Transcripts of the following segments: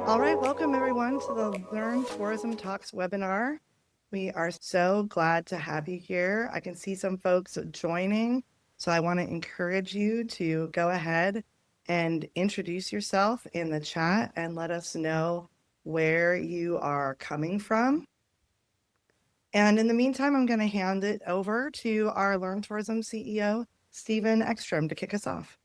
All right, welcome everyone to the Learn Tourism Talks webinar. We are so glad to have you here. I can see some folks joining, so I want to encourage you to go ahead and introduce yourself in the chat and let us know where you are coming from. And in the meantime, I'm going to hand it over to our Learn Tourism CEO, Stephen Ekstrom, to kick us off.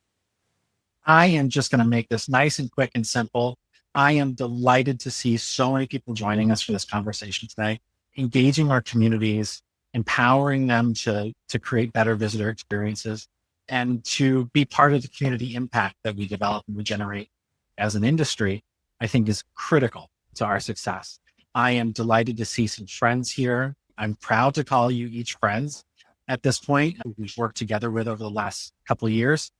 I am just going to make this nice and quick and simple. I am delighted to see so many people joining us for this conversation today, engaging our communities, empowering them to create better visitor experiences, and to be part of the community impact that we develop and we generate as an industry, I think is critical to our success. I am delighted to see some friends here. I'm proud to call you each friends at this point, who we've worked together with over the last couple of years.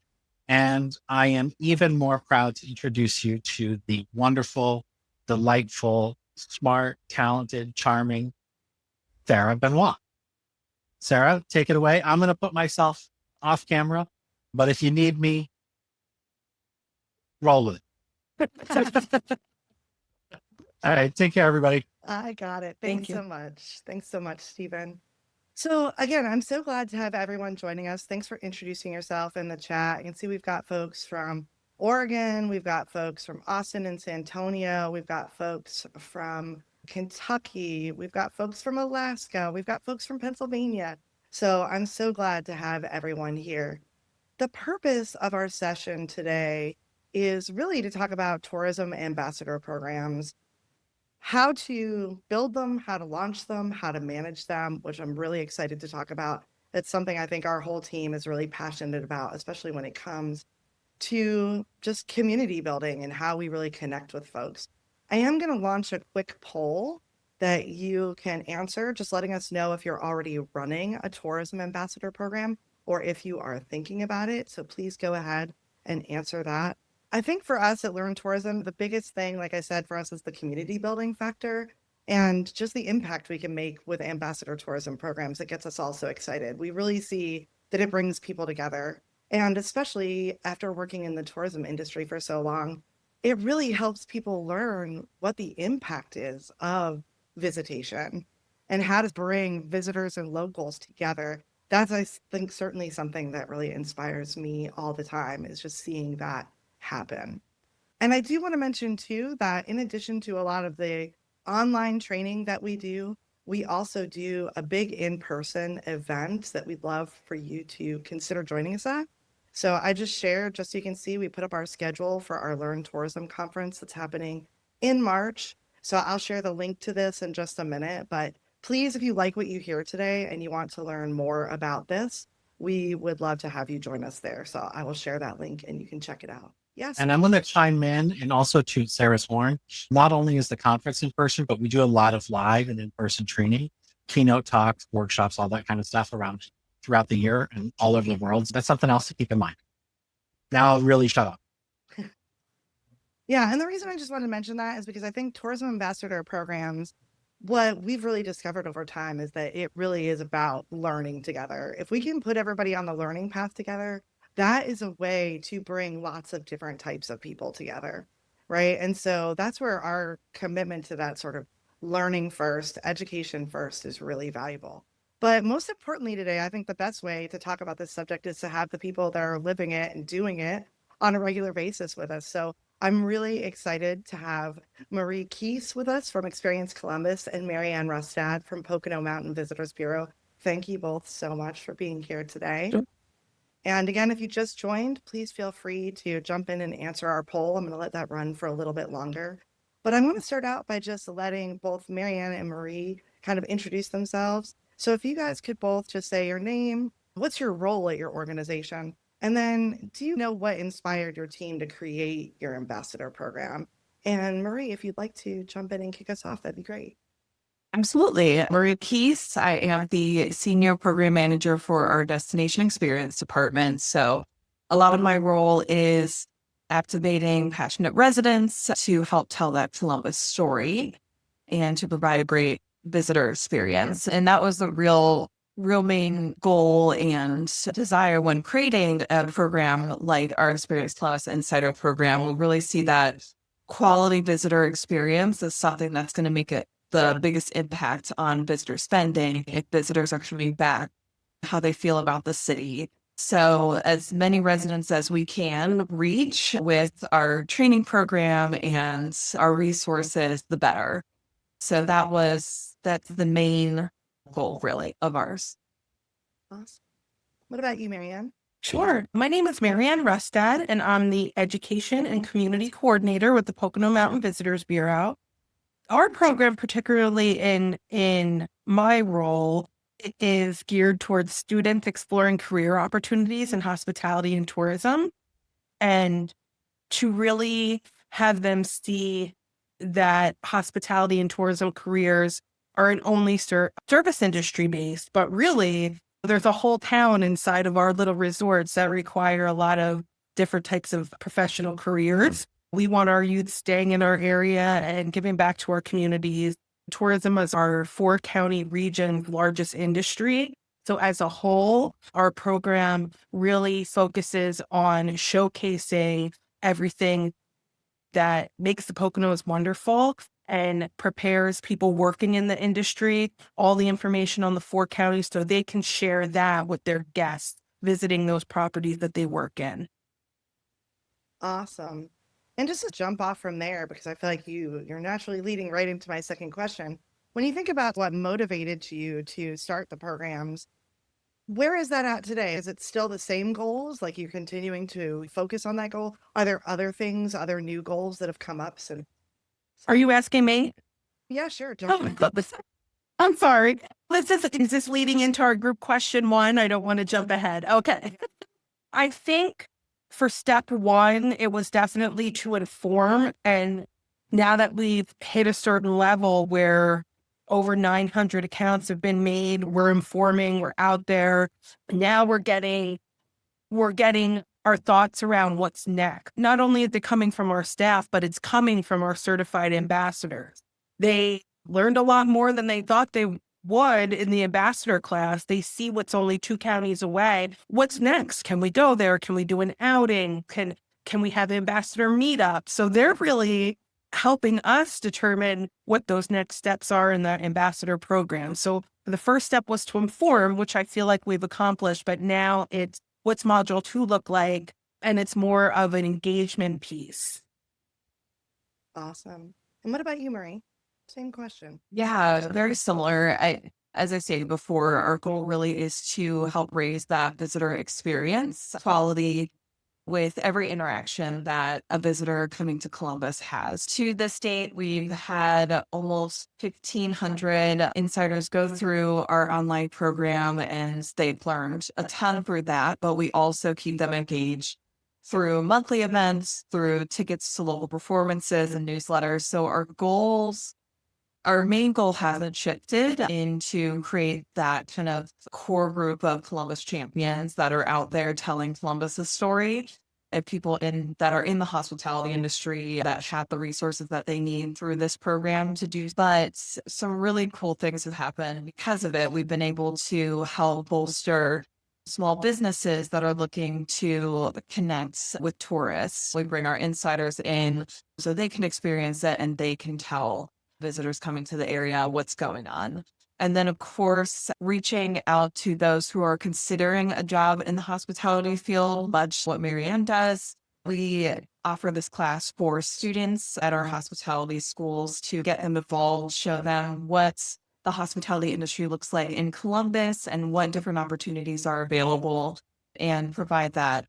And I am even more proud to introduce you to the wonderful, delightful, smart, talented, charming Sarah Benoit. Sarah, take it away. I'm going to put myself off camera, but if you need me, roll with it. All right. Take care, everybody. I got it. Thanks so much. Thanks so much, Stephen. So again, I'm so glad to have everyone joining us. Thanks for introducing yourself in the chat. You can see we've got folks from Oregon, we've got folks from Austin and San Antonio, we've got folks from Kentucky, we've got folks from Alaska, we've got folks from Pennsylvania. So I'm so glad to have everyone here. The purpose of our session today is really to talk about tourism ambassador programs, how to build them, how to launch them, how to manage them, which I'm really excited to talk about. It's something I think our whole team is really passionate about, especially when it comes to just community building and how we really connect with folks. I am going to launch a quick poll that you can answer, just letting us know if you're already running a tourism ambassador program or if you are thinking about it. So please go ahead and answer that. I think for us at Learn Tourism, the biggest thing, like I said, for us is the community building factor and just the impact we can make with ambassador tourism programs. It gets us all so excited. We really see that it brings people together. And especially after working in the tourism industry for so long, it really helps people learn what the impact is of visitation and how to bring visitors and locals together. That's, I think, certainly something that really inspires me all the time, is just seeing that happen. And I do want to mention too that in addition to a lot of the online training that we do, we also do a big in-person event that we'd love for you to consider joining us at. So I just shared, just so you can see, we put up our schedule for our Learn Tourism Conference that's happening in March. So I'll share the link to this in just a minute. But please, if you like what you hear today and you want to learn more about this, we would love to have you join us there. So I will share that link and you can check it out. Yes. And I'm going to chime in and also toot Sarah's horn. Not only is the conference in person, but we do a lot of live and in-person training, keynote talks, workshops, all that kind of stuff throughout the year and all over the world. So that's something else to keep in mind. Now I'll really shut up. Yeah. And the reason I just wanted to mention that is because I think tourism ambassador programs, what we've really discovered over time is that it really is about learning together. If we can put everybody on the learning path together, that is a way to bring lots of different types of people together, right? And so that's where our commitment to that sort of learning first, education first is really valuable. But most importantly today, I think the best way to talk about this subject is to have the people that are living it and doing it on a regular basis with us. So I'm really excited to have Marie Kuess with us from Experience Columbus and Marianne Rustad from Pocono Mountain Visitors Bureau. Thank you both so much for being here today. Sure. And again, if you just joined, please feel free to jump in and answer our poll. I'm going to let that run for a little bit longer. But I'm going to start out by just letting both Marianne and Marie kind of introduce themselves. So if you guys could both just say your name, what's your role at your organization? And then do you know what inspired your team to create your ambassador program? And Marie, if you'd like to jump in and kick us off, that'd be great. Absolutely. Marie Kuess. I am the senior program manager for our destination experience department. So a lot of my role is activating passionate residents to help tell that Columbus story and to provide a great visitor experience. And that was the real main goal and desire when creating a program like our Experience Plus Insider program. We'll really see that quality visitor experience is something that's going to make it the biggest impact on visitor spending. If visitors are coming back, how they feel about the city. So as many residents as we can reach with our training program and our resources, the better. So that's the main goal really of ours. Awesome. What about you, Marianne? Sure. My name is Marianne Rustad, and I'm the Education and Community Coordinator with the Pocono Mountain Visitors Bureau. Our program, particularly in my role, is geared towards students exploring career opportunities in hospitality and tourism, and to really have them see that hospitality and tourism careers aren't only service industry based, but really there's a whole town inside of our little resorts that require a lot of different types of professional careers. We want our youth staying in our area and giving back to our communities. Tourism is our 4-county region's largest industry. So as a whole, our program really focuses on showcasing everything that makes the Poconos wonderful and prepares people working in the industry, all the information on the 4 counties so they can share that with their guests visiting those properties that they work in. Awesome. And just to jump off from there, because I feel like you're naturally leading right into my second question. When you think about what motivated you to start the programs, where is that at today? Is it still the same goals? Like you're continuing to focus on that goal? Are there other things, other new goals that have come up since? Are you asking me? Yeah, sure. Oh my goodness. I'm sorry. Is this leading into our group question 1? I don't want to jump ahead. Okay. I think for step 1, it was definitely to inform. And now that we've hit a certain level where over 900 accounts have been made, we're informing, we're out there. Now we're getting our thoughts around what's next. Not only is it coming from our staff, but it's coming from our certified ambassadors. They learned a lot more than they thought they would in the ambassador class. They see what's only 2 counties away. What's next? Can we go there? Can we do an outing? Can we have ambassador meetup? So they're really helping us determine what those next steps are in the ambassador program. So the first step was to inform, which I feel like we've accomplished, but now it's what's module 2 look like? And it's more of an engagement piece. Awesome. And what about you, Marie? Same question. Yeah, very similar. As I stated before, our goal really is to help raise that visitor experience quality with every interaction that a visitor coming to Columbus has. To this date, we've had almost 1,500 insiders go through our online program, and they've learned a ton through that, but we also keep them engaged through monthly events, through tickets to local performances and newsletters. So our main goal hasn't shifted into create that kind of core group of Columbus champions that are out there telling Columbus's story, and people that are in the hospitality industry that have the resources that they need through this program to do. But some really cool things have happened because of it. We've been able to help bolster small businesses that are looking to connect with tourists. We bring our insiders in so they can experience it and they can tell visitors coming to the area what's going on. And then, of course, reaching out to those who are considering a job in the hospitality field, much what Marianne does. We offer this class for students at our hospitality schools to get them involved, show them what the hospitality industry looks like in Columbus and what different opportunities are available, and provide that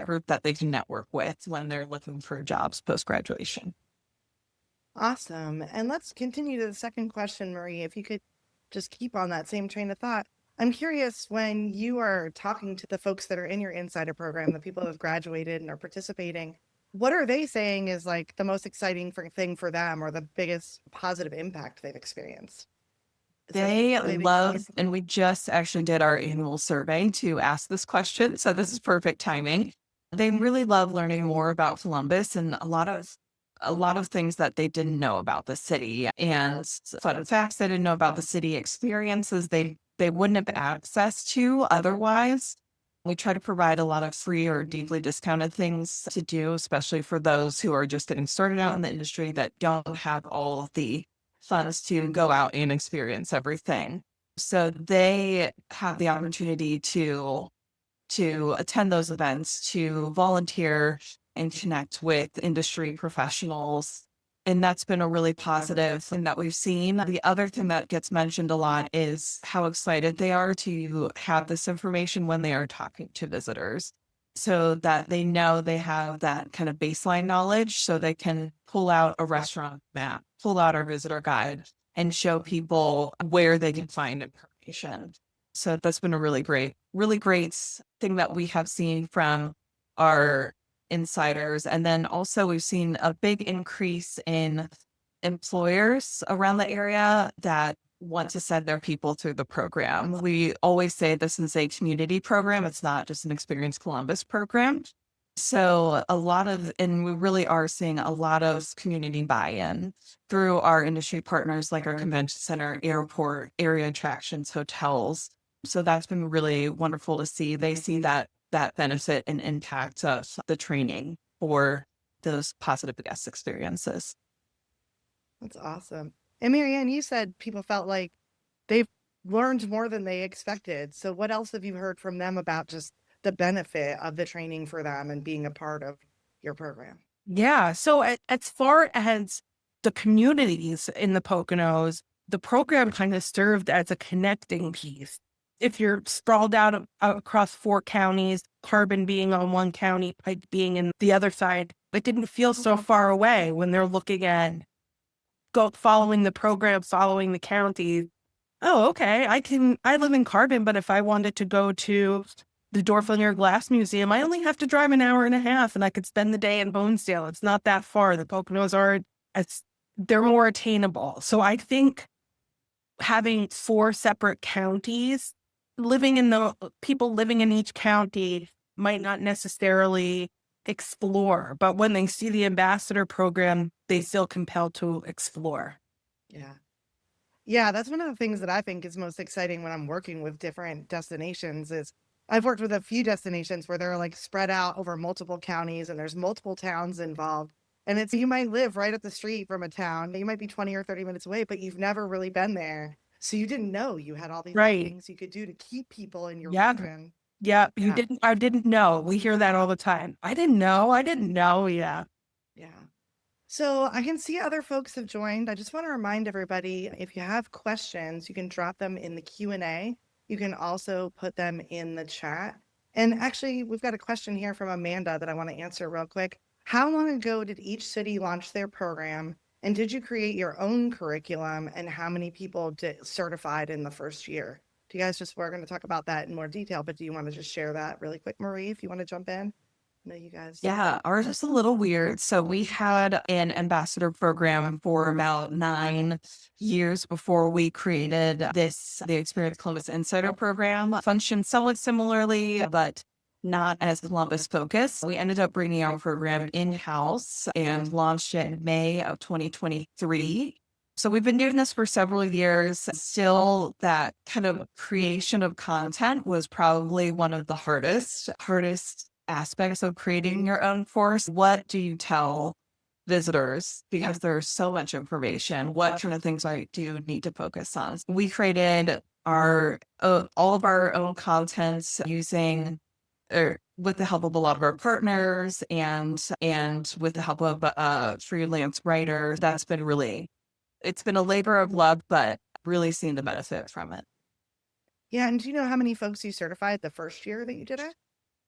group that they can network with when they're looking for jobs post-graduation. Awesome. And let's continue to the second question, Marie. If you could just keep on that same train of thought. I'm curious, when you are talking to the folks that are in your insider program, the people who have graduated and are participating, what are they saying is like the most exciting thing for them, or the biggest positive impact they've experienced? They love, and we just actually did our annual survey to ask this question, so this is perfect timing. They really love learning more about Columbus and a lot of things that they didn't know about the city, and fun facts they didn't know about the city, experiences they wouldn't have access to otherwise. We try to provide a lot of free or deeply discounted things to do, especially for those who are just getting started out in the industry that don't have all of the funds to go out and experience everything. So they have the opportunity to attend those events, to volunteer and connect with industry professionals. And that's been a really positive thing that we've seen. The other thing that gets mentioned a lot is how excited they are to have this information when they are talking to visitors, so that they know they have that kind of baseline knowledge, so they can pull out a restaurant map, pull out our visitor guide, and show people where they can find information. So that's been a really great thing that we have seen from our insiders. And then also we've seen a big increase in employers around the area that want to send their people through the program. We always say this is a community program. It's not just an Experience Columbus program. So and we really are seeing a lot of community buy-in through our industry partners, like our convention center, airport, area attractions, hotels. So that's been really wonderful to see. They see that benefit and impact of the training for those positive guest experiences. That's awesome. And Marianne, you said people felt like they've learned more than they expected. So what else have you heard from them about just the benefit of the training for them and being a part of your program? Yeah. So as far as the communities in the Poconos, the program kind of served as a connecting piece. If you're sprawled out across 4 counties, Carbon being on one county, Pike being in the other side, it didn't feel so far away when they're looking at following the program, following the county. Oh, okay. I live in Carbon, but if I wanted to go to the Dorflinger Glass Museum, I only have to drive an hour and a half and I could spend the day in Bonesdale. It's not that far. The Poconos they're more attainable. So I think having 4 separate counties, people living in each county might not necessarily explore, but when they see the ambassador program, they feel compelled to explore. Yeah. Yeah, that's one of the things that I think is most exciting when I'm working with different destinations is I've worked with a few destinations where they're like spread out over multiple counties and there's multiple towns involved. And you might live right up the street from a town. You might be 20 or 30 minutes away, but you've never really been there. So you didn't know you had all these things you could do to keep people in your region. Yeah. I didn't know. We hear that all the time. I didn't know. Yeah. Yeah. So I can see other folks have joined. I just want to remind everybody, if you have questions, you can drop them in the Q&A. You can also put them in the chat. And actually, we've got a question here from Amanda that I want to answer real quick. How long ago did each city launch their program? And did you create your own curriculum? And how many people certified in the first year? We're going to talk about that in more detail, but do you want to just share that really quick, Marie, if you want to jump in? No, you guys. Yeah, ours is a little weird. So we had an ambassador program for about 9 years before we created the Experience Columbus Insider program. Functioned somewhat similarly, but not as Columbus focused. We ended up bringing our program in-house and launched it in May of 2023. So we've been doing this for several years. Still, that kind of creation of content was probably one of the hardest aspects of creating your own course. What do you tell visitors? Because there's so much information. What kind of things do you need to focus on? We created all of our own content with the help of a lot of our partners and with the help of freelance writers. It's been a labor of love, but really seeing the benefit from it. Yeah, and do you know how many folks you certified the first year that you did it?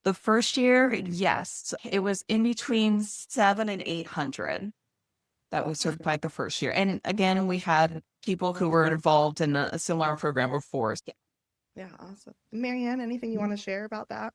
The first year, yes, it was in between 700 and 800 that was certified the first year. And again, we had people who were involved in a similar program before. Yeah, awesome. Marianne, anything you want to share about that?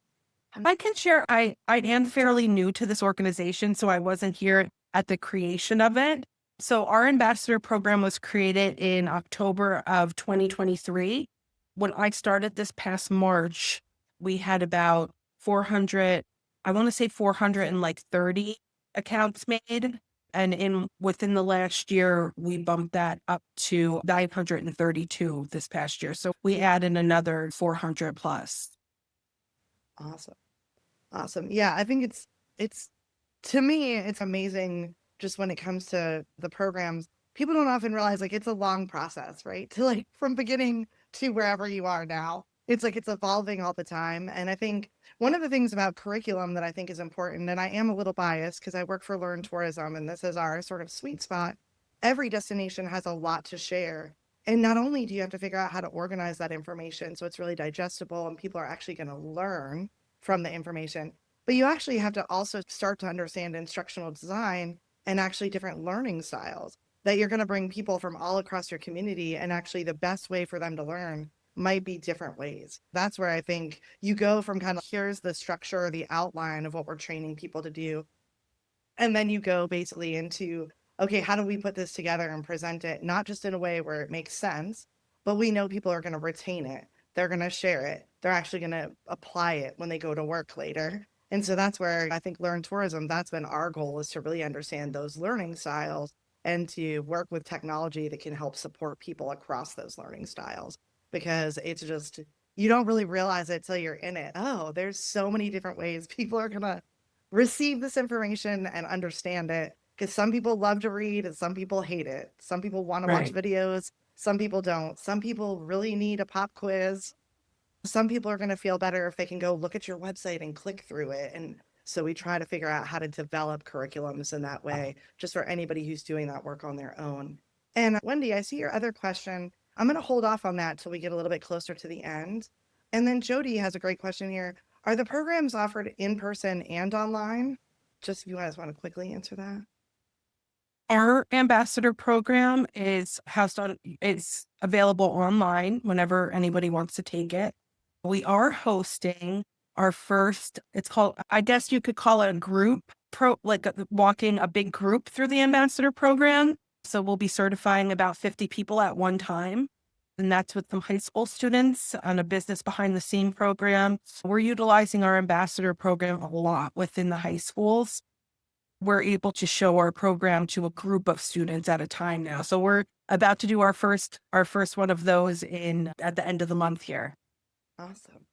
I can share. I am fairly new to this organization, so I wasn't here at the creation of it. So our ambassador program was created in October of 2023. When I started this past March, we had about 400, I want to say 430 accounts made. And within the last year, we bumped that up to 932 this past year. So we added another 400 plus. Awesome. Awesome. Yeah, I think it's to me, it's amazing just when it comes to the programs. People don't often realize like it's a long process, right? To like from beginning to wherever you are now. It's like it's evolving all the time. And I think one of the things about curriculum that I think is important, and I am a little biased because I work for Learn Tourism and this is our sort of sweet spot. Every destination has a lot to share. And not only do you have to figure out how to organize that information so it's really digestible and people are actually going to learn from the information, but you actually have to also start to understand instructional design and actually different learning styles that you're going to bring people from all across your community. And actually, the best way for them to learn might be different ways. That's where I think you go from kind of here's the structure or the outline of what we're training people to do. And then you go basically into, okay, how do we put this together and present it, not just in a way where it makes sense, but we know people are going to retain it. They're going to share it. They're actually going to apply it when they go to work later. And so that's where I think Learn Tourism, that's been our goal, is to really understand those learning styles and to work with technology that can help support people across those learning styles. Because it's just, you don't really realize it till you're in it. Oh, there's so many different ways people are going to receive this information and understand it. Because some people love to read and some people hate it. Some people want to watch Right. videos, some people don't. Some people really need a pop quiz. Some people are going to feel better if they can go look at your website and click through it. And so we try to figure out how to develop curriculums in that way, just for anybody who's doing that work on their own. And Wendy, I see your other question. I'm going to hold off on that till we get a little bit closer to the end. And then Jody has a great question here. Are the programs offered in person and online? Just if you guys want to quickly answer that. Our ambassador program is housed on, it's available online whenever anybody wants to take it. We are hosting our first, it's called, I guess you could call it a group walking a big group through the ambassador program. So we'll be certifying about 50 people at one time. And that's with some high school students on a business behind the scene program. We're utilizing our ambassador program a lot within the high schools. We're able to show our program to a group of students at a time now. So we're about to do our first one of those at the end of the month here. Awesome.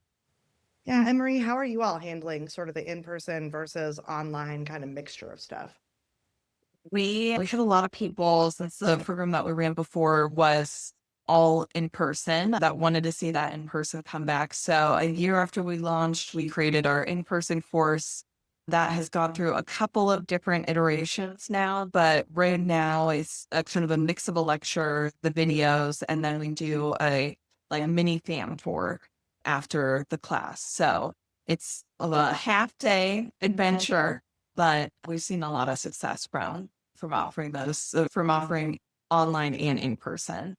Yeah, and Marie, how are you all handling sort of the in-person versus online kind of mixture of stuff? We had a lot of people, since the program that we ran before was all in person, that wanted to see that in person come back. So a year after we launched, we created our in-person course that has gone through a couple of different iterations now, but right now it's a kind of a mix of a lecture, the videos, and then we do a mini fam tour after the class. So it's a half day adventure, but we've seen a lot of success from offering those, from offering online and in person.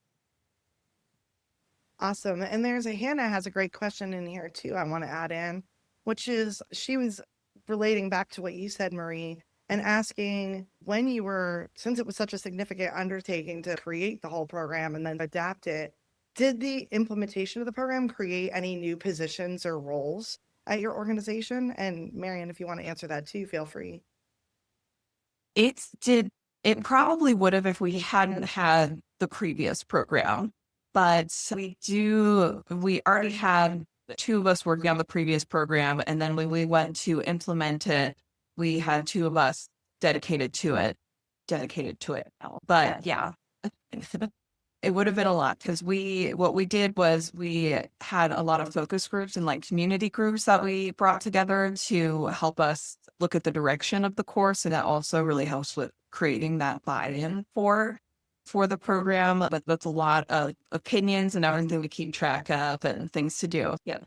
Awesome. And there's Hannah has a great question in here too, I want to add in, which is she was relating back to what you said, Marie, and asking when you were, since it was such a significant undertaking to create the whole program and then adapt it, did the implementation of the program create any new positions or roles at your organization? And Marianne, if you want to answer that too, feel free. It probably would have if we hadn't had the previous program, but we already had the two of us working on the previous program. And then when we went to implement it, we had two of us dedicated to it now. But yeah, it would have been a lot because what we did was we had a lot of focus groups and community groups that we brought together to help us look at the direction of the course. And that also really helps with creating that buy-in for the program. But that's a lot of opinions and everything to keep track of and things to do. Yeah.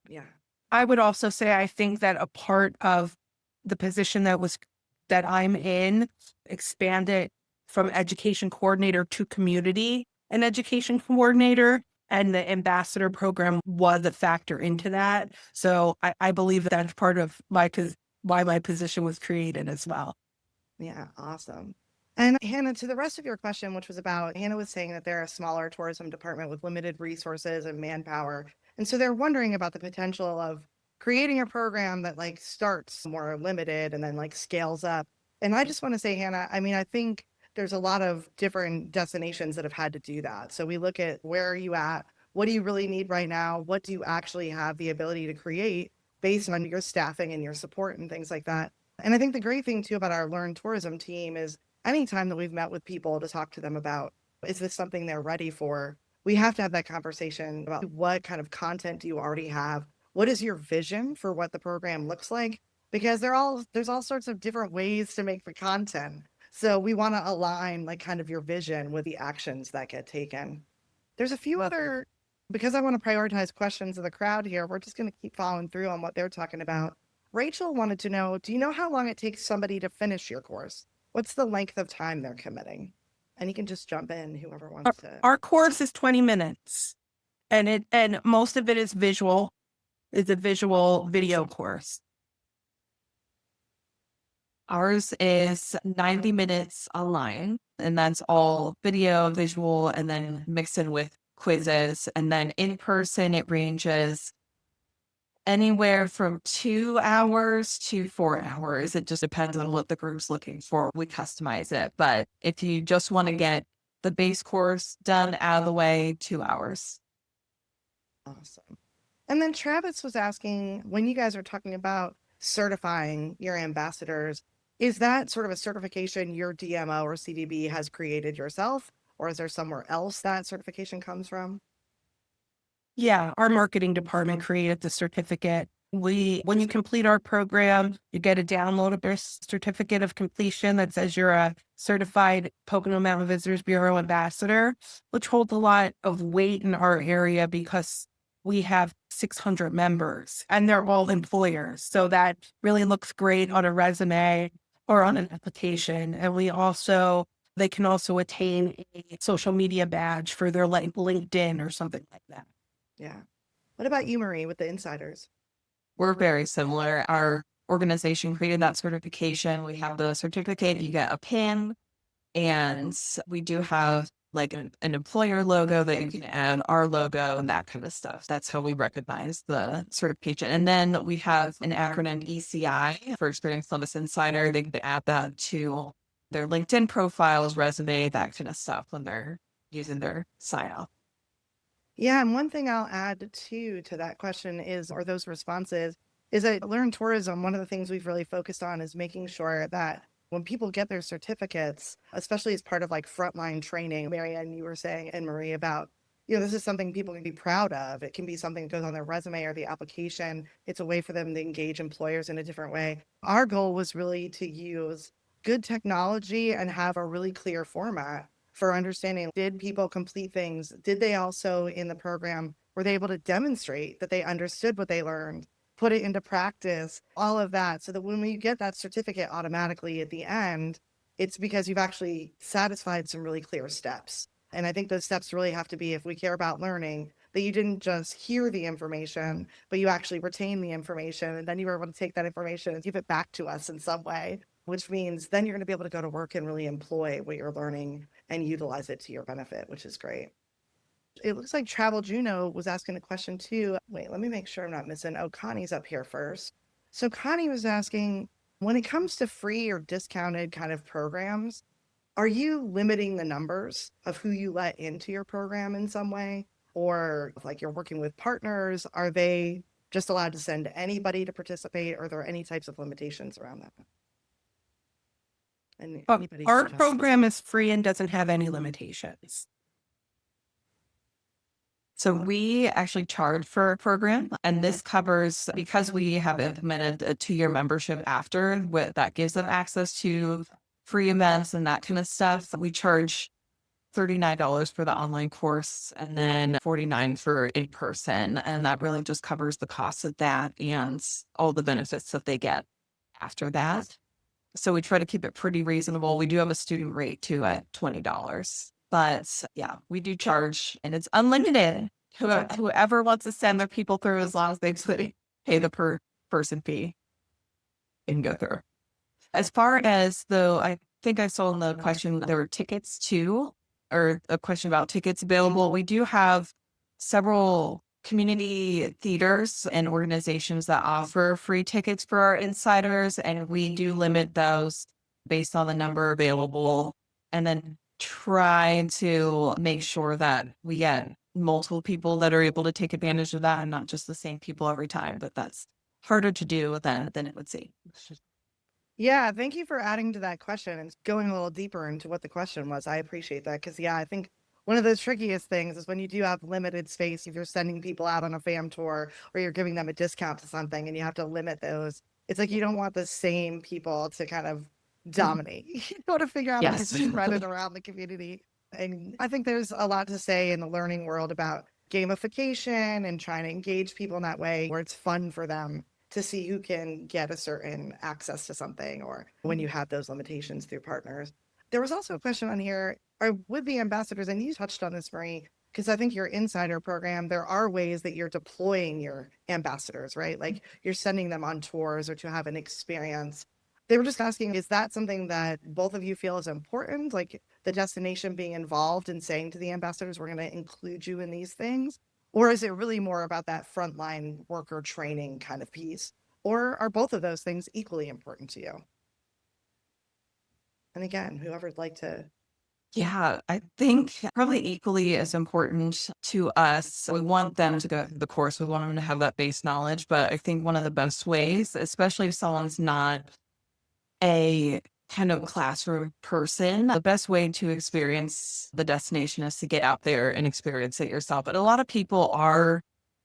Yeah. I would also say I think that a part of the position that I'm in expanded from education coordinator to community and education coordinator, and the ambassador program was a factor into that. So I believe that's part of why my position was created as well. Yeah, awesome. And Hannah, to the rest of your question, which was about, Hannah was saying that they're a smaller tourism department with limited resources and manpower. And so they're wondering about the potential of creating a program that starts more limited and then scales up. And I just want to say, Hannah, I mean, I think there's a lot of different destinations that have had to do that. So we look at where are you at? What do you really need right now? What do you actually have the ability to create? based on your staffing and your support and things like that. And I think the great thing too about our Learn Tourism team is anytime that we've met with people to talk to them about, is this something they're ready for? We have to have that conversation about what kind of content do you already have? What is your vision for what the program looks like? Because there's all sorts of different ways to make the content. So we want to align like kind of your vision with the actions that get taken. There's a few other, because I want to prioritize questions of the crowd here, we're just going to keep following through on what they're talking about. Rachel wanted to know, do you know how long it takes somebody to finish your course? What's the length of time they're committing? And you can just jump in, whoever wants to. Our course is 20 minutes and most of it is visual. It's a visual video course. Ours is 90 minutes online, and that's all video, visual, and then mixed in with quizzes. And then in person, it ranges anywhere from 2 hours to 4 hours. It just depends on what the group's looking for. We customize it. But if you just want to get the base course done out of the way, 2 hours. Awesome. And then Travis was asking, when you guys are talking about certifying your ambassadors, is that sort of a certification your DMO or CDB has created yourself, or is there somewhere else that certification comes from? Yeah, our marketing department created the certificate. When you complete our program, you get a downloadable certificate of completion that says you're a certified Pocono Mountain Visitors Bureau ambassador, which holds a lot of weight in our area because we have 600 members and they're all employers. So that really looks great on a resume or on an application. And they can also attain a social media badge for their LinkedIn or something like that. Yeah. What about you, Marie, with the insiders? We're very similar. Our organization created that certification. We have the certificate, you get a pin, and we do have like an employer logo that you can add, our logo, and that kind of stuff. That's how we recognize the certification. And then we have an acronym ECI for Experience Columbus Insider. They can add that to their LinkedIn profiles, resume, that kind of stuff when they're using their sign off. Yeah, and one thing I'll add too to that question is, or those responses, is that Learn Tourism, one of the things we've really focused on is making sure that when people get their certificates, especially as part of like frontline training, Marianne, you were saying, and Marie, about, this is something people can be proud of. It can be something that goes on their resume or the application. It's a way for them to engage employers in a different way. Our goal was really to use good technology and have a really clear format for understanding, did people complete things? Did they also in the program, were they able to demonstrate that they understood what they learned, put it into practice, all of that, so that when we get that certificate automatically at the end, it's because you've actually satisfied some really clear steps. And I think those steps really have to be, if we care about learning, that you didn't just hear the information, but you actually retain the information. And then you were able to take that information and give it back to us in some way, which means then you're going to be able to go to work and really employ what you're learning and utilize it to your benefit, which is great. It looks like Travel Juno was asking a question too. Wait, let me make sure I'm not missing. Oh, Connie's up here first. So Connie was asking, when it comes to free or discounted kind of programs, are you limiting the numbers of who you let into your program in some way? Or like you're working with partners, are they just allowed to send anybody to participate? Or are there any types of limitations around that? And our program is free and doesn't have any limitations. So we actually charge for a program, and this covers, because we have implemented a 2-year membership after, that gives them access to free events and that kind of stuff. We charge $39 for the online course and then $49 for in person. And that really just covers the cost of that and all the benefits that they get after that. So we try to keep it pretty reasonable. We do have a student rate too at $20. But yeah, we do charge, and it's unlimited. Whoever wants to send their people through, as long as they pay the per person fee and go through. As far as I think I saw in the question, there were tickets too, or a question about tickets available. We do have several community theaters and organizations that offer free tickets for our insiders, and we do limit those based on the number available, and then try to make sure that we get multiple people that are able to take advantage of that and not just the same people every time. But that's harder to do than it would seem. Yeah, thank you for adding to that question and going a little deeper into what the question was. I appreciate that because, yeah, I think one of the trickiest things is when you do have limited space, if you're sending people out on a fam tour or you're giving them a discount to something and you have to limit those, it's like you don't want the same people to kind of dominate. You want to figure out how to Yes. spread it around the community. And I think there's a lot to say in the learning world about gamification and trying to engage people in that way where it's fun for them to see who can get a certain access to something or when you have those limitations through partners. There was also a question on here with the ambassadors, and you touched on this, Marie, because I think your insider program, there are ways that you're deploying your ambassadors, right? Like you're sending them on tours or to have an experience. They were just asking, is that something that both of you feel is important? Like the destination being involved and saying to the ambassadors, we're going to include you in these things? Or is it really more about that frontline worker training kind of piece? Or are both of those things equally important to you? And again, whoever'd like to. Yeah, I think probably equally as important to us. We want them to go through the course. We want them to have that base knowledge. But I think one of the best ways, especially if someone's not a kind of classroom person, the best way to experience the destination is to get out there and experience it yourself. But a lot of people are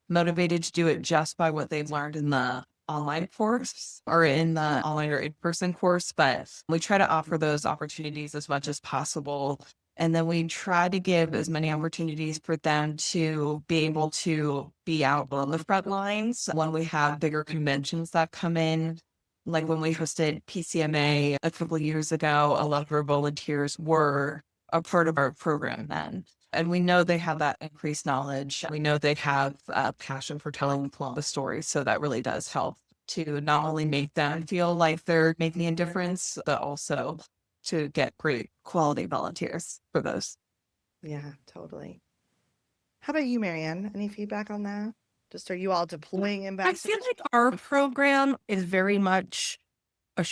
motivated to do it just by what they've learned in the online course or in the online or in-person course. But we try to offer those opportunities as much as possible. And then we try to give as many opportunities for them to be able to be out on the front lines when we have bigger conventions that come in. Like when we hosted PCMA a couple of years ago, a lot of our volunteers were a part of our program then. And we know they have that increased knowledge. We know they have a passion for telling Columbus stories. So that really does help to not only make them feel like they're making a difference, but also to get great quality volunteers for those. Yeah, totally. How about you, Marianne? Any feedback on that? Just are you all deploying I ambassadors? feel like our program is very much,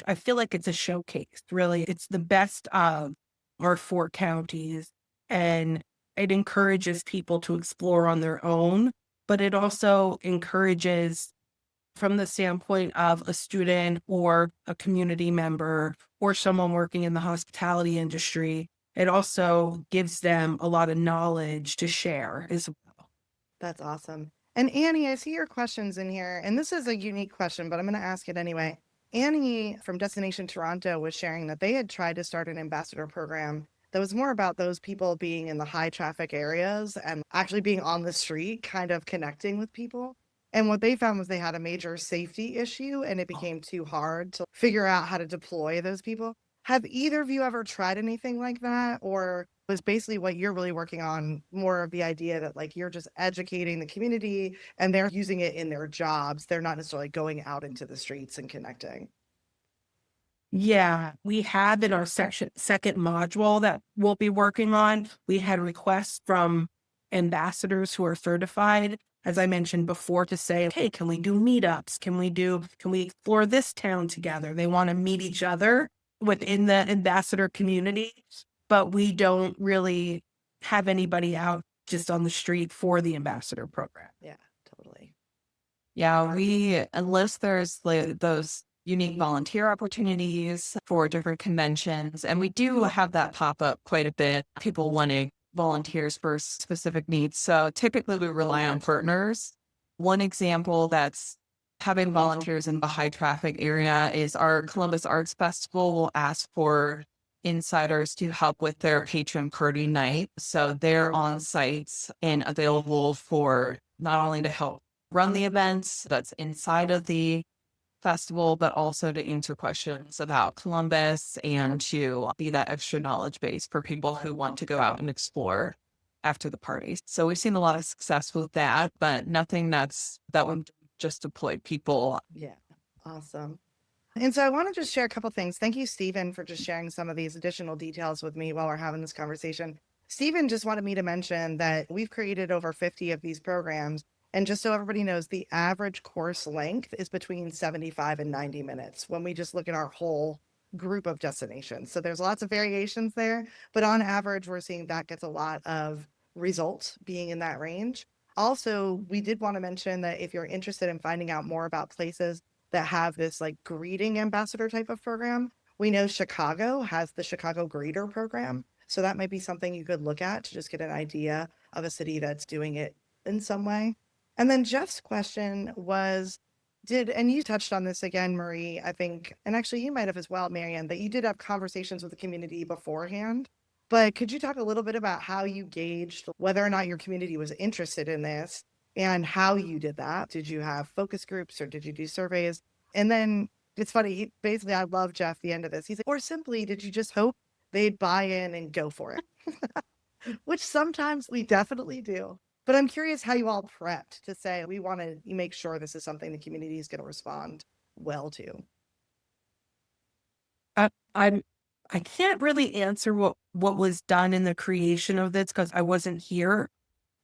I feel like it's a showcase, really. It's the best of our 4 counties, and it encourages people to explore on their own, but it also encourages from the standpoint of a student or a community member or someone working in the hospitality industry. It also gives them a lot of knowledge to share as well. That's awesome. And Annie, I see your questions in here, and this is a unique question, but I'm going to ask it anyway. Annie from Destination Toronto was sharing that they had tried to start an ambassador program that was more about those people being in the high traffic areas and actually being on the street, kind of connecting with people. And what they found was they had a major safety issue and it became too hard to figure out how to deploy those people. Have either of you ever tried anything like that? Or was basically what you're really working on more of the idea that like you're just educating the community and they're using it in their jobs? They're not necessarily going out into the streets and connecting. Yeah, we have in our second module that we'll be working on, we had requests from ambassadors who are certified, as I mentioned before, to say, okay, can we do meetups? Can we explore this town together? They want to meet each other within the ambassador community, but we don't really have anybody out just on the street for the ambassador program. Yeah, totally. Yeah, unless there's like those unique volunteer opportunities for different conventions, and we do have that pop up quite a bit, people wanting volunteers for specific needs. So typically we rely on partners. One example that's having volunteers in the high traffic area is our Columbus Arts Festival will ask for insiders to help with their patron party night. So they're on site and available for not only to help run the events that's inside of the festival, but also to answer questions about Columbus and to be that extra knowledge base for people who want to go out and explore after the parties. So we've seen a lot of success with that, but nothing that would just deploy people. Yeah, awesome. And so I want to just share a couple things. Thank you, Stephen, for just sharing some of these additional details with me while we're having this conversation. Stephen just wanted me to mention that we've created over 50 of these programs. And just so everybody knows, the average course length is between 75 and 90 minutes when we just look at our whole group of destinations. So there's lots of variations there, but on average, we're seeing that gets a lot of results being in that range. Also, we did want to mention that if you're interested in finding out more about places that have this like greeting ambassador type of program, we know Chicago has the Chicago Greeter program. So that might be something you could look at to just get an idea of a city that's doing it in some way. And then Jeff's question was, and you touched on this again, Marie, I think, and actually you might have as well, Marianne, that you did have conversations with the community beforehand. But could you talk a little bit about how you gauged whether or not your community was interested in this and how you did that? Did you have focus groups or did you do surveys? And then it's funny, basically, I love Jeff, the end of this. He's like, or simply, did you just hope they'd buy in and go for it? Which sometimes we definitely do. But I'm curious how you all prepped to say, we want to make sure this is something the community is going to respond well to. I can't really answer what was done in the creation of this because I wasn't here,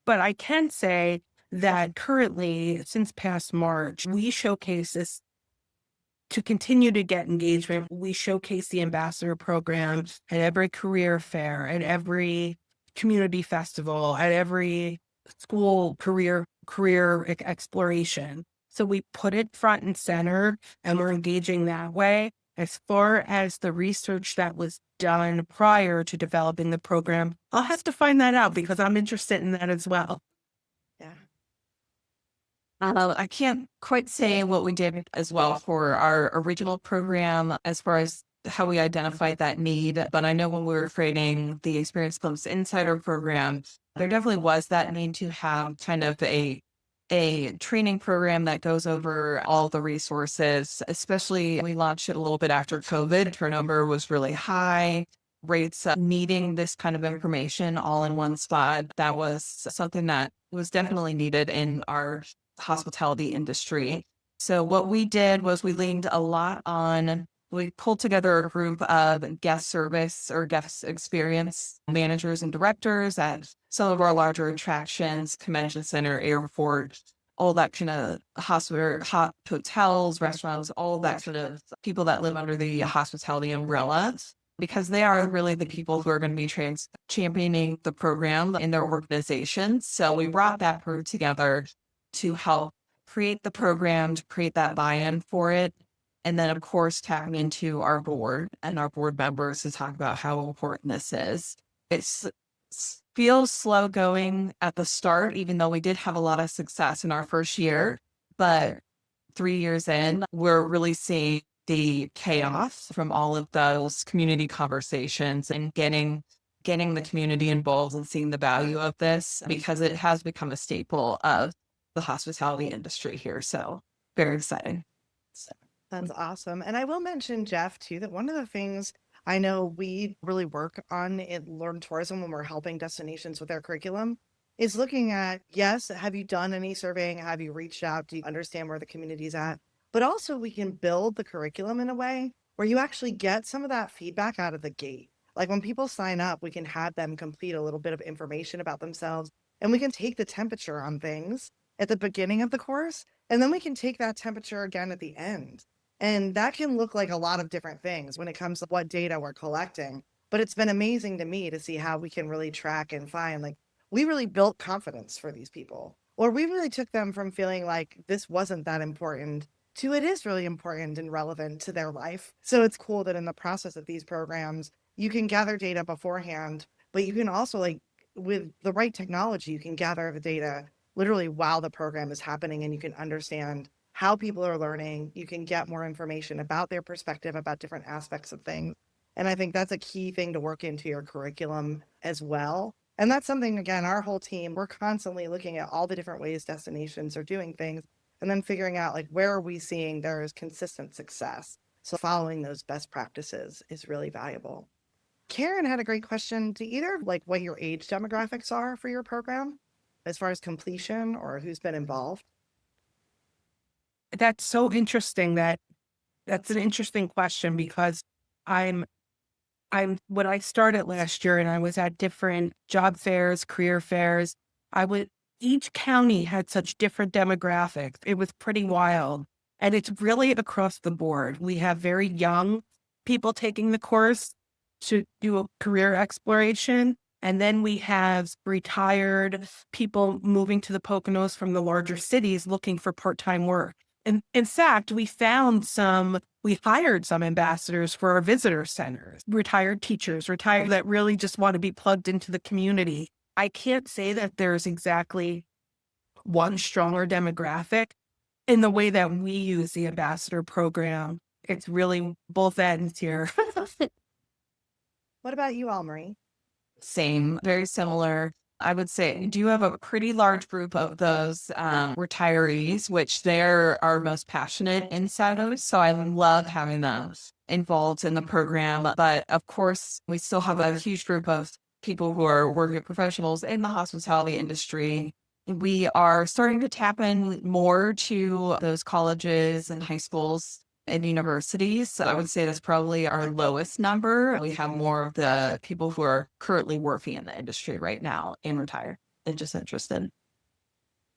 but I can say that currently, since past March, we showcase this to continue to get engagement. We showcase the ambassador program at every career fair, at every community festival, at every school career exploration. So we put it front and center and we're engaging that way. As far as the research that was done prior to developing the program, I'll have to find that out because I'm interested in that as well. Yeah. I can't quite say what we did as well for our original program as far as how we identified that need, but I know when we were creating the Experience Glimpse Insider program, there definitely was that need to have kind of a training program that goes over all the resources, especially we launched it a little bit after COVID. Turnover was really high. Rates needing this kind of information all in one spot. That was something that was definitely needed in our hospitality industry. So what we did was we leaned a lot on, we pulled together a group of guest service or guest experience managers and directors at some of our larger attractions, convention center, airport, all that kind of hotels, restaurants, all that sort of people that live under the hospitality umbrella, because they are really the people who are going to be championing the program in their organizations. So we brought that group together to help create the program, to create that buy-in for it. And then, of course, tapping into our board and our board members to talk about how important this is. It feels slow going at the start, even though we did have a lot of success in our first year. But 3 years in, we're really seeing the chaos from all of those community conversations and getting the community involved and seeing the value of this, because it has become a staple of the hospitality industry here. So very exciting. That's awesome. And I will mention, Jeff, too, that one of the things I know we really work on in Learn Tourism when we're helping destinations with their curriculum is looking at, yes, have you done any surveying? Have you reached out? Do you understand where the community's at? But also we can build the curriculum in a way where you actually get some of that feedback out of the gate. Like when people sign up, we can have them complete a little bit of information about themselves, and we can take the temperature on things at the beginning of the course, and then we can take that temperature again at the end. And that can look like a lot of different things when it comes to what data we're collecting. But it's been amazing to me to see how we can really track and find, like, we really built confidence for these people, or we really took them from feeling like this wasn't that important to it is really important and relevant to their life. So it's cool that in the process of these programs, you can gather data beforehand, but you can also, like, with the right technology, you can gather the data literally while the program is happening, and you can understand how people are learning. You can get more information about their perspective about different aspects of things. And I think that's a key thing to work into your curriculum as well. And that's something, again, our whole team, we're constantly looking at all the different ways destinations are doing things and then figuring out, like, where are we seeing there is consistent success. So following those best practices is really valuable. Karen had a great question. Do either like what your age demographics are for your program as far as completion or who's been involved? That's so interesting. That's an interesting question because I'm when I started last year and I was at different job fairs, career fairs, each county had such different demographics. It was pretty wild. And it's really across the board. We have very young people taking the course to do a career exploration, And then we have retired people moving to the Poconos from the larger cities looking for part-time work. And in fact, we hired some ambassadors for our visitor centers, retired teachers, retired that really just want to be plugged into the community. I can't say that there's exactly one stronger demographic in the way that we use the ambassador program. It's really both ends here. What about you all, Marie? Same, very similar. I would say we do have a pretty large group of those retirees, which they're our most passionate insiders. So I love having them involved in the program. But of course, we still have a huge group of people who are working professionals in the hospitality industry. We are starting to tap in more to those colleges and high schools and universities. So I would say that's probably our lowest number. We have more of the people who are currently working in the industry right now and retired and just interested.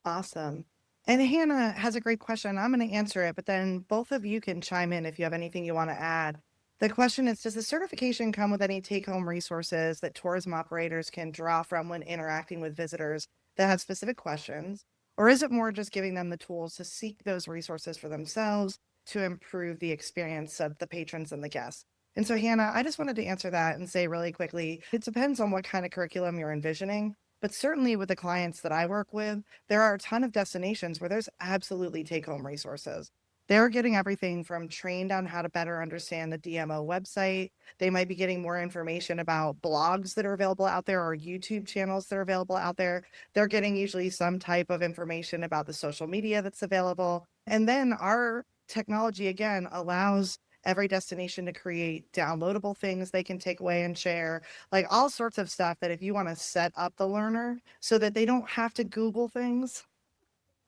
Awesome. And Hannah has a great question. I'm going to answer it, but then both of you can chime in if you have anything you want to add. The question is, does the certification come with any take-home resources that tourism operators can draw from when interacting with visitors that have specific questions? Or is it more just giving them the tools to seek those resources for themselves to improve the experience of the patrons and the guests? And so, Hannah, I just wanted to answer that and say really quickly, it depends on what kind of curriculum you're envisioning. But certainly with the clients that I work with, there are a ton of destinations where there's absolutely take-home resources. They're getting everything from trained on how to better understand the DMO website. They might be getting more information about blogs that are available out there or YouTube channels that are available out there. They're getting usually some type of information about the social media that's available. And then our technology, again, allows every destination to create downloadable things they can take away and share, like all sorts of stuff that if you want to set up the learner so that they don't have to Google things,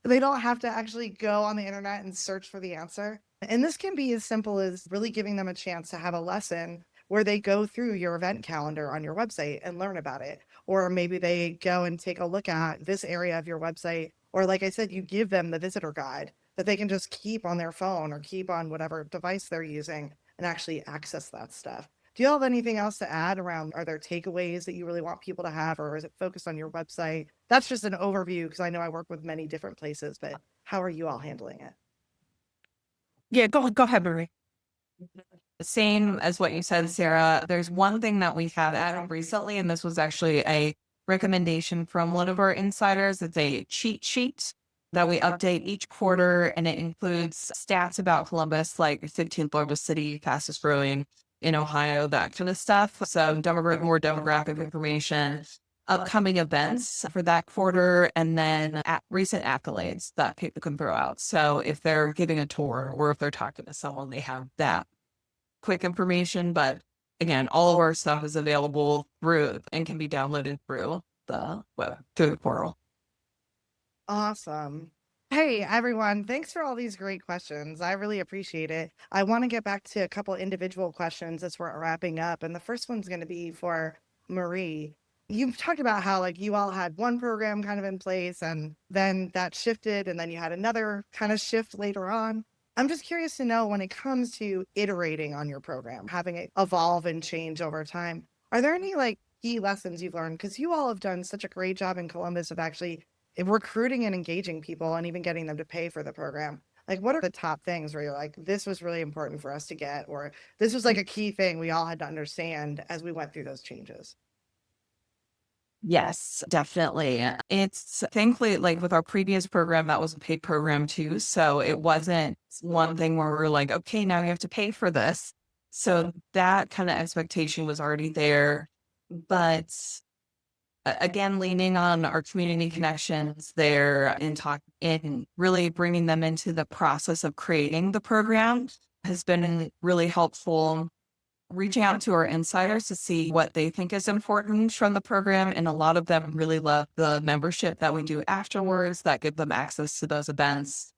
they don't have to actually go on the internet and search for the answer. And this can be as simple as really giving them a chance to have a lesson where they go through your event calendar on your website and learn about it. Or maybe they go and take a look at this area of your website. Or like I said, you give them the visitor guide that they can just keep on their phone or keep on whatever device they're using and actually access that stuff. Do you all have anything else to add around, are there takeaways that you really want people to have, or is it focused on your website? That's just an overview because I know I work with many different places, but how are you all handling it? Yeah, go ahead, Marie. Same as what you said, Sarah. There's one thing that we have added recently, and this was actually a recommendation from one of our insiders. It's a cheat sheet that we update each quarter, and it includes stats about Columbus, like 15th largest city, fastest growing in Ohio, that kind of stuff. So more demographic information, upcoming events for that quarter, and then recent accolades that people can throw out. So if they're giving a tour or if they're talking to someone, they have that quick information. But again, all of our stuff is available through and can be downloaded through the portal. Awesome. Hey, everyone. Thanks for all these great questions. I really appreciate it. I want to get back to a couple individual questions as we're wrapping up. And the first one's going to be for Marie. You've talked about how like you all had one program kind of in place and then that shifted and then you had another kind of shift later on. I'm just curious to know when it comes to iterating on your program, having it evolve and change over time, are there any like key lessons you've learned? Because you all have done such a great job in Columbus of actually recruiting and engaging people and even getting them to pay for the program. Like, what are the top things where you're like, this was really important for us to get, or this was like a key thing we all had to understand as we went through those changes? Yes, definitely. It's thankfully like with our previous program, that was a paid program too. So it wasn't one thing where we're like, okay, now you have to pay for this. So that kind of expectation was already there. But again, leaning on our community connections there and really bringing them into the process of creating the program has been really helpful. Reaching out to our insiders to see what they think is important from the program. And a lot of them really love the membership that we do afterwards that give them access to those events.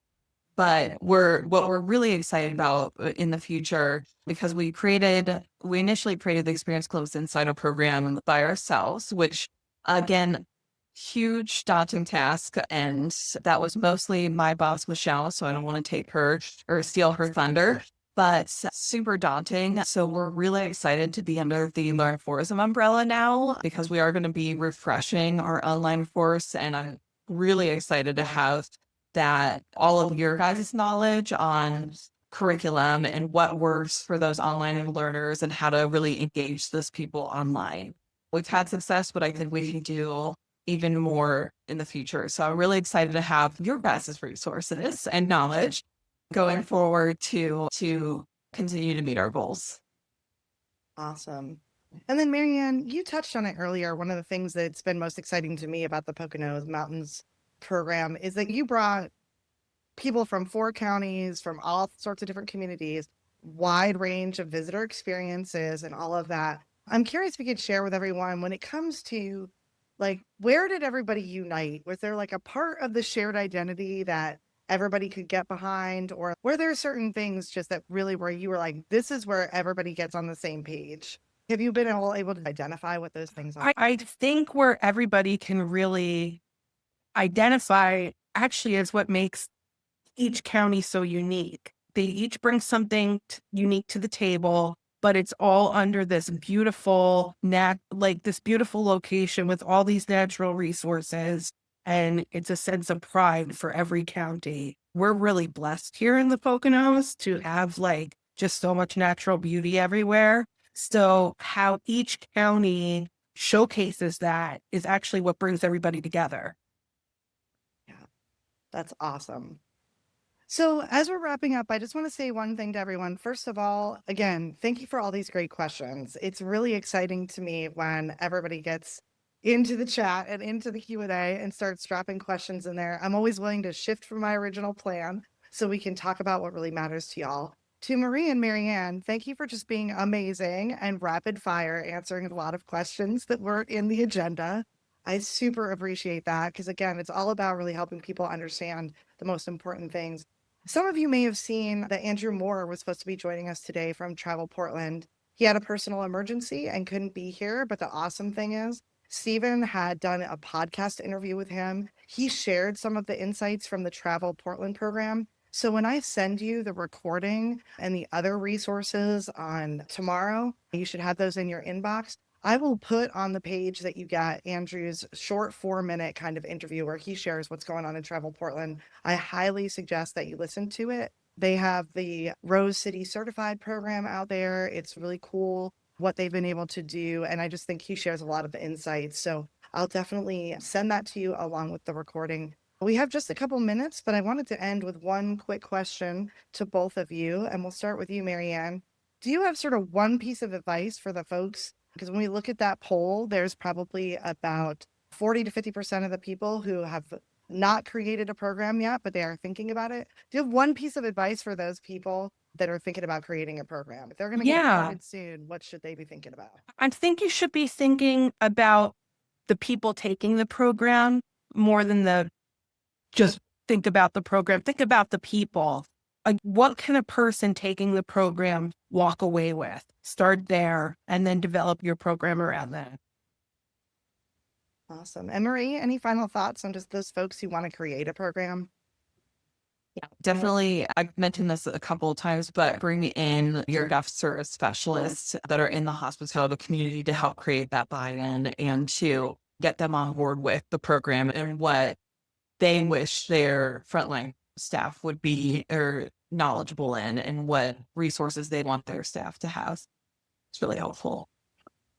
But what we're really excited about in the future, because we initially created the Experience Columbus Insider program by ourselves, which again, huge daunting task. And that was mostly my boss, Michelle. So I don't want to take her or steal her thunder. but super daunting. So we're really excited to be under the Learn Tourism umbrella now because we are going to be refreshing our online course. And I'm really excited to have that all of your guys' knowledge on curriculum and what works for those online learners and how to really engage those people online. We've had success, but I think we can do even more in the future. So I'm really excited to have your guys' resources and knowledge going forward to continue to meet our goals. Awesome. And then Marianne, you touched on it earlier. One of the things that's been most exciting to me about the Pocono Mountains program is that you brought people from 4 counties, from all sorts of different communities, wide range of visitor experiences and all of that. I'm curious if you could share with everyone when it comes to like, where did everybody unite? Was there like a part of the shared identity that everybody could get behind, or were there certain things just that really where you were like, this is where everybody gets on the same page? Have you been able to identify what those things are? I think where everybody can really identify actually is what makes each county so unique. They each bring something unique to the table, but it's all under this beautiful this beautiful location with all these natural resources. And it's a sense of pride for every county. We're really blessed here in the Poconos to have like just so much natural beauty everywhere. So how each county showcases that is actually what brings everybody together. Yeah, that's awesome. So as we're wrapping up, I just want to say one thing to everyone. First of all, again, thank you for all these great questions. It's really exciting to me when everybody gets into the chat and into the Q&A and starts dropping questions in there. I'm always willing to shift from my original plan so we can talk about what really matters to y'all. To Marie and Marianne, thank you for just being amazing and rapid fire answering a lot of questions that weren't in the agenda. I super appreciate that because, again, it's all about really helping people understand the most important things. Some of you may have seen that Andrew Moore was supposed to be joining us today from Travel Portland. He had a personal emergency and couldn't be here. But the awesome thing is, Stephen had done a podcast interview with him. He shared some of the insights from the Travel Portland program. So when I send you the recording and the other resources on tomorrow, you should have those in your inbox. I will put on the page that you got Andrew's short 4-minute kind of interview where he shares what's going on in Travel Portland. I highly suggest that you listen to it. They have the Rose City Certified program out there. It's really cool what they've been able to do. And I just think he shares a lot of the insights. So I'll definitely send that to you along with the recording. We have just a couple minutes, but I wanted to end with one quick question to both of you. And we'll start with you, Marianne. Do you have sort of one piece of advice for the folks? Because when we look at that poll, there's probably about 40 to 50% of the people who have not created a program yet, but they are thinking about it. Do you have one piece of advice for those people that are thinking about creating a program? If they're going to get started soon, what should they be thinking about? I think you should be thinking about the people taking the program more than just think about the program. Think about the people. Like, what can a person taking the program walk away with? Start there and then develop your program around that. Awesome. And Marie, any final thoughts on just those folks who want to create a program? Yeah, definitely. I've mentioned this a couple of times, but bring in your guest service specialists that are in the hospitality community to help create that buy-in and to get them on board with the program and what they wish their frontline staff would be or knowledgeable in and what resources they want their staff to have. It's really helpful.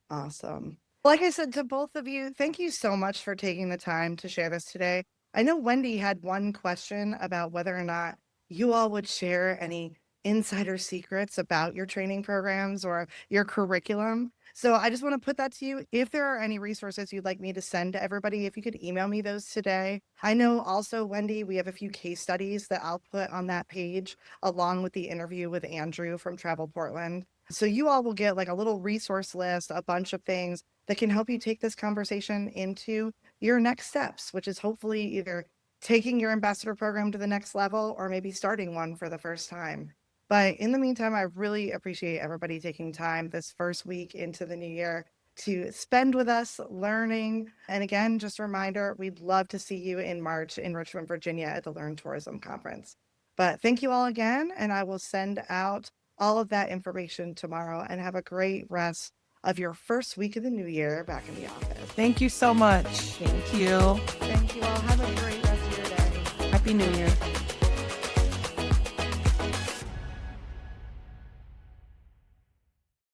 Awesome. Like I said to both of you, thank you so much for taking the time to share this today. I know Wendy had one question about whether or not you all would share any insider secrets about your training programs or your curriculum. So I just want to put that to you. If there are any resources you'd like me to send to everybody, if you could email me those today. I know also, Wendy, we have a few case studies that I'll put on that page along with the interview with Andrew from Travel Portland. So you all will get like a little resource list, a bunch of things that can help you take this conversation into your next steps, which is hopefully either taking your ambassador program to the next level or maybe starting one for the first time. But in the meantime, I really appreciate everybody taking time this first week into the new year to spend with us learning. And again, just a reminder, we'd love to see you in March in Richmond, Virginia at the Learn Tourism Conference. But thank you all again, and I will send out all of that information tomorrow, and have a great rest of your first week of the new year back in the office. Thank you so much. Thank you. Thank you all. Have a great rest of your day. Happy New Year.